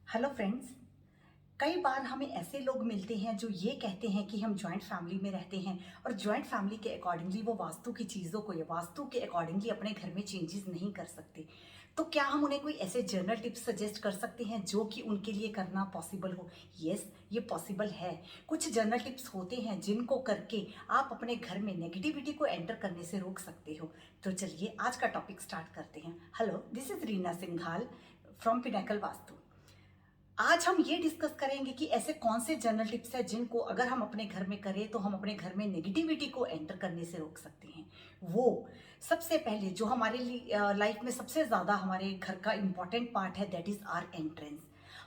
Hello friends. कई बार हमें ऐसे लोग मिलते हैं जो ये कहते हैं कि हम जॉइंट फैमिली में रहते हैं और जॉइंट फैमिली के अकॉर्डिंगली वो वास्तु की चीज़ों को या वास्तु के अकॉर्डिंगली अपने घर में चेंजेस नहीं कर सकते। तो क्या हम उन्हें कोई ऐसे जर्नल टिप्स सजेस्ट कर सकते हैं जो कि उनके लिए करना पॉसिबल हो? यस, ये पॉसिबल है। कुछ जर्नल टिप्स होते हैं जिनको करके आप अपने घर में नेगेटिविटी को एंटर करने से रोक सकते हो। तो चलिए आज का टॉपिक स्टार्ट करते हैं। Hello, this is Reena Singhal from Pinnacle vastu. आज हम ये डिस्कस करेंगे कि ऐसे कौन से जर्नल टिप्स हैं जिनको अगर हम अपने घर में करें तो हम अपने घर में नेगेटिविटी को एंटर करने से रोक सकते हैं। वो सबसे पहले जो हमारे लाइफ में सबसे ज़्यादा हमारे घर का इम्पॉर्टेंट पार्ट है, दैट इज़ आर एंट्रेंस।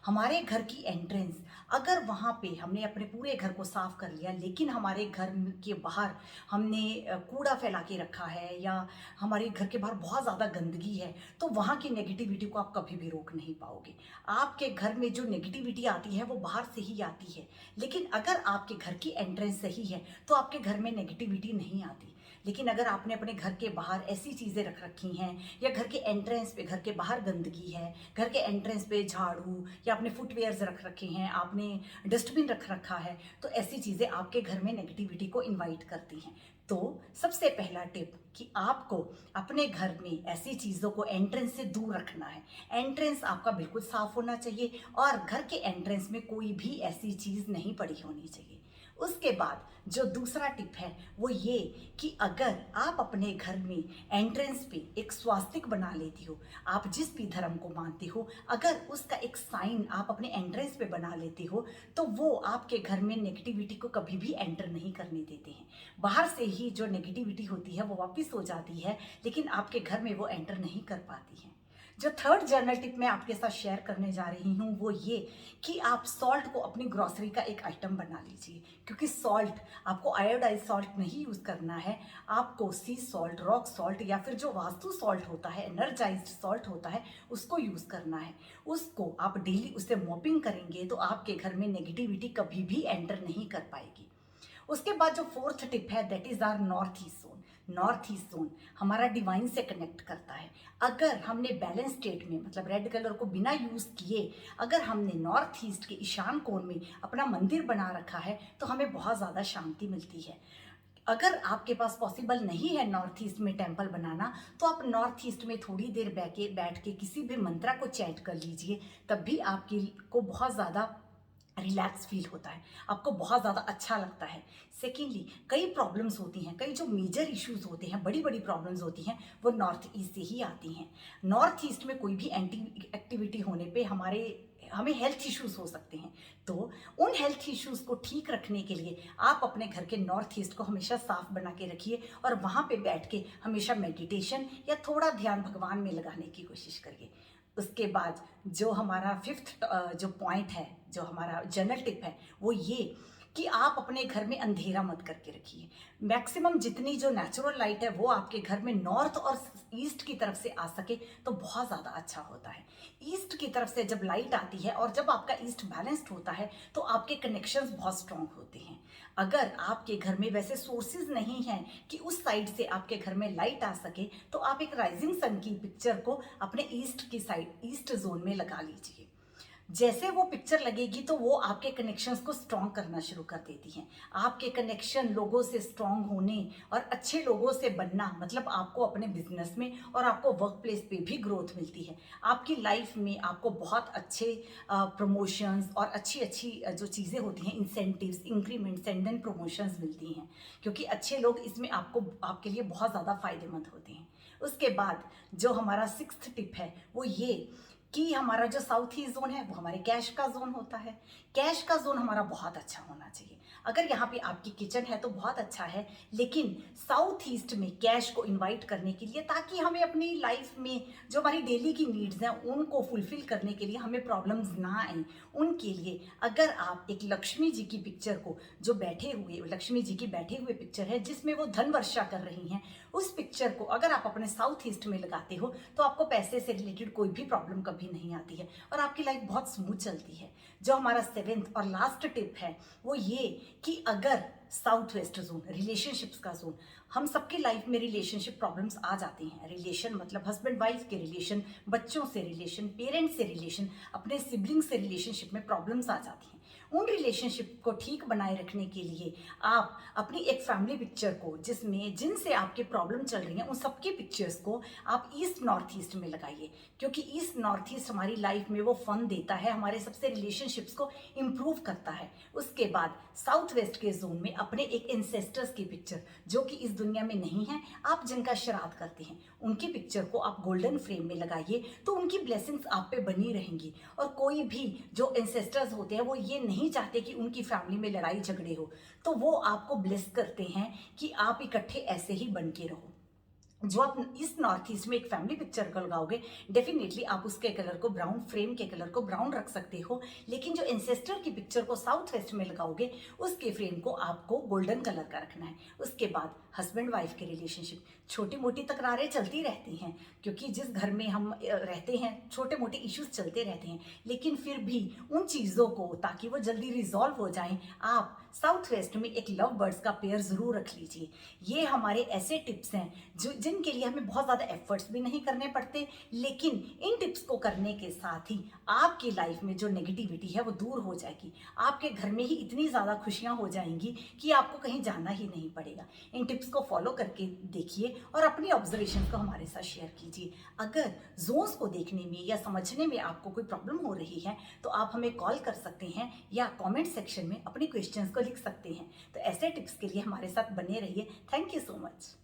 हमारे घर की एंट्रेंस, अगर वहाँ पे हमने अपने पूरे घर को साफ कर लिया लेकिन हमारे घर के बाहर हमने कूड़ा फैला के रखा है या हमारे घर के बाहर बहुत ज़्यादा गंदगी है, तो वहाँ की नेगेटिविटी को आप कभी भी रोक नहीं पाओगे। आपके घर में जो नेगेटिविटी आती है वो बाहर से ही आती है, लेकिन अगर आपके घर की एंट्रेंस सही है तो आपके घर में नेगेटिविटी नहीं आती। लेकिन अगर आपने अपने घर के बाहर ऐसी चीज़ें रख रखी हैं या घर के एंट्रेंस पे, घर के बाहर गंदगी है, घर के एंट्रेंस पे झाड़ू या आपने फुटवेयर्स रख रखे हैं, आपने डस्टबिन रख रखा है, तो ऐसी चीज़ें आपके घर में नेगेटिविटी को इनवाइट करती हैं। तो सबसे पहला टिप कि आपको अपने घर में ऐसी चीज़ों को एंट्रेंस से दूर रखना है। एंट्रेंस आपका बिल्कुल साफ होना चाहिए और घर के एंट्रेंस में कोई भी ऐसी चीज़ नहीं पड़ी होनी चाहिए। उसके बाद जो दूसरा टिप है वो ये कि अगर आप अपने घर में एंट्रेंस पे एक स्वास्तिक बना लेती हो, आप जिस भी धर्म को मानते हो, अगर उसका एक साइन आप अपने एंट्रेंस पे बना लेते हो तो वो आपके घर में नेगेटिविटी को कभी भी एंटर नहीं करने देते हैं। बाहर से ही जो नेगेटिविटी होती है वो वापस हो जाती है, लेकिन आपके घर में वो एंटर नहीं कर पाती है। जो थर्ड जर्नल टिप मैं आपके साथ शेयर करने जा रही हूँ वो ये कि आप सॉल्ट को अपनी ग्रॉसरी का एक आइटम बना लीजिए, क्योंकि सॉल्ट आपको आयोडाइज सॉल्ट नहीं यूज़ करना है। आपको सी सॉल्ट, रॉक सॉल्ट या फिर जो वास्तु सॉल्ट होता है, एनर्जाइज्ड सॉल्ट होता है, उसको यूज़ करना है। उसको आप डेली उससे मॉपिंग करेंगे तो आपके घर में नेगेटिविटी कभी भी एंटर नहीं कर पाएगी। उसके बाद जो फोर्थ टिप है that is our north east zone. North east zone हमारा डिवाइन से कनेक्ट करता है। अगर हमने बैलेंस स्टेट में, मतलब रेड कलर को बिना यूज किए, अगर हमने नॉर्थ ईस्ट के ईशान कोण में अपना मंदिर बना रखा है तो हमें बहुत ज़्यादा शांति मिलती है। अगर आपके पास पॉसिबल नहीं है नॉर्थ ईस्ट में टेम्पल बनाना, तो आप नॉर्थ ईस्ट में थोड़ी देर बैठ के किसी भी मंत्रा को चैंट कर लीजिए, तब भी आपकी को बहुत ज़्यादा रिलैक्स फील होता है, आपको बहुत ज़्यादा अच्छा लगता है। सेकेंडली, कई प्रॉब्लम्स होती हैं, कई जो मेजर इश्यूज होते हैं, बड़ी बड़ी प्रॉब्लम्स होती हैं, वो नॉर्थ ईस्ट से ही आती हैं। नॉर्थ ईस्ट में कोई भी एंटी एक्टिविटी होने पे हमें हेल्थ इश्यूज हो सकते हैं। तो उन हेल्थ इश्यूज को ठीक रखने के लिए आप अपने घर के नॉर्थ ईस्ट को हमेशा साफ बना के रखिए और वहाँ पे बैठ के हमेशा मेडिटेशन या थोड़ा ध्यान भगवान में लगाने की कोशिश करिए। उसके बाद जो हमारा फिफ्थ जो पॉइंट है, जो हमारा जनरल टिप है, वो ये कि आप अपने घर में अंधेरा मत करके रखिए। मैक्सिमम जितनी जो नेचुरल लाइट है वो आपके घर में नॉर्थ और ईस्ट की तरफ से आ सके तो बहुत ज़्यादा अच्छा होता है। ईस्ट की तरफ से जब लाइट आती है और जब आपका ईस्ट बैलेंस्ड होता है तो आपके कनेक्शंस बहुत स्ट्रांग होते हैं। अगर आपके घर में वैसे सोर्सेज नहीं हैं कि उस साइड से आपके घर में लाइट आ सके, तो आप एक राइजिंग सन की पिक्चर को अपने ईस्ट की साइड, ईस्ट जोन में लगा लीजिए। जैसे वो पिक्चर लगेगी तो वो आपके कनेक्शंस को स्ट्रॉन्ग करना शुरू कर देती हैं। आपके कनेक्शन लोगों से स्ट्रॉन्ग होने और अच्छे लोगों से बनना, मतलब आपको अपने बिजनेस में और आपको वर्क प्लेस पे भी ग्रोथ मिलती है। आपकी लाइफ में आपको बहुत अच्छे प्रमोशंस और अच्छी अच्छी जो चीज़ें होती हैं, incentives, increments and then promotions मिलती हैं, क्योंकि अच्छे लोग इसमें आपके लिए बहुत ज़्यादा फायदेमंद होते हैं। उसके बाद जो हमारा सिक्स्थ टिप है वो ये कि हमारा जो साउथ ईस्ट जोन है वो हमारे कैश का जोन होता है। कैश का जोन हमारा बहुत अच्छा होना चाहिए। अगर यहाँ पे आपकी किचन है तो बहुत अच्छा है, लेकिन साउथ ईस्ट में कैश को इनवाइट करने के लिए, ताकि हमें अपनी लाइफ में जो हमारी डेली की नीड्स हैं उनको फुलफिल करने के लिए हमें प्रॉब्लम्स ना आए, उनके लिए अगर आप एक लक्ष्मी जी की पिक्चर को, जो बैठे हुए लक्ष्मी जी की बैठे हुए पिक्चर है जिसमें वो धन वर्षा कर रही हैं, उस पिक्चर को अगर आप अपने साउथ ईस्ट में लगाते हो तो आपको पैसे से रिलेटेड कोई भी प्रॉब्लम कभी नहीं आती है और आपकी लाइफ बहुत स्मूथ चलती है। जो हमारा सेवेंथ और लास्ट टिप है वो ये कि अगर साउथ वेस्ट जोन, रिलेशनशिप्स का जोन। हम सबके लाइफ में रिलेशनशिप प्रॉब्लम्स आ जाती हैं। रिलेशन मतलब हस्बैंड वाइफ के रिलेशन, बच्चों से रिलेशन, पेरेंट्स से रिलेशन, अपने सिबलिंग से रिलेशनशिप में प्रॉब्लम्स आ जाती हैं। उन रिलेशनशिप को ठीक बनाए रखने के लिए आप अपनी एक फैमिली पिक्चर को, जिसमें जिनसे आपके प्रॉब्लम चल रही हैं, उन सबकी पिक्चर्स को आप ईस्ट नॉर्थ ईस्ट में लगाइए, क्योंकि ईस्ट नॉर्थ ईस्ट हमारी लाइफ में वो फन देता है, हमारे सबसे रिलेशनशिप्स को इम्प्रूव करता है। उसके बाद साउथ वेस्ट के जोन में अपने एक इंसेस्टर्स की पिक्चर, जो कि इस दुनिया में नहीं है, आप जिनका श्राद्ध करते हैं, उनकी पिक्चर को आप गोल्डन फ्रेम में लगाइए, तो उनकी ब्लेसिंग्स आप पे बनी रहेंगी। और कोई भी जो इंसेस्टर्स होते हैं वो ये नहीं चाहते कि उनकी फैमिली में लड़ाई झगड़े हो, तो वो आपको ब्लेस करते हैं कि आप इकट्ठे ऐसे ही बन के रहो। जो आप इस नॉर्थ ईस्ट में एक फैमिली पिक्चर को लगाओगे, डेफिनेटली आप उसके कलर को ब्राउन, फ्रेम के कलर को ब्राउन रख सकते हो, लेकिन जो एंसेस्टर की पिक्चर को साउथ वेस्ट में लगाओगे, उसके फ्रेम को आपको गोल्डन कलर का रखना है। उसके बाद हस्बैंड वाइफ के रिलेशनशिप, छोटी मोटी तकरारें चलती रहती हैं, क्योंकि जिस घर में हम रहते हैं छोटे मोटे इश्यूज चलते रहते हैं, लेकिन फिर भी उन चीज़ों को, ताकि वो जल्दी रिजॉल्व हो जाएं, आप साउथ वेस्ट में एक लव बर्ड्स का पेयर ज़रूर रख लीजिए। ये हमारे ऐसे टिप्स हैं जो जिनके लिए हमें बहुत ज़्यादा एफर्ट्स भी नहीं करने पड़ते, लेकिन इन टिप्स को करने के साथ ही आपकी लाइफ में जो नेगेटिविटी है वो दूर हो जाएगी। आपके घर में ही इतनी ज़्यादा खुशियाँ हो जाएंगी कि आपको कहीं जाना ही नहीं पड़ेगा। इन टिप्स को फॉलो करके देखिए और अपनी ऑब्जर्वेशन को हमारे साथ शेयर कीजिए। अगर जोन्स को देखने में या समझने में आपको कोई प्रॉब्लम हो रही है, तो आप हमें कॉल कर सकते हैं या कमेंट सेक्शन में अपने क्वेश्चंस को लिख सकते हैं। तो ऐसे टिप्स के लिए हमारे साथ बने रहिए। Thank you so much.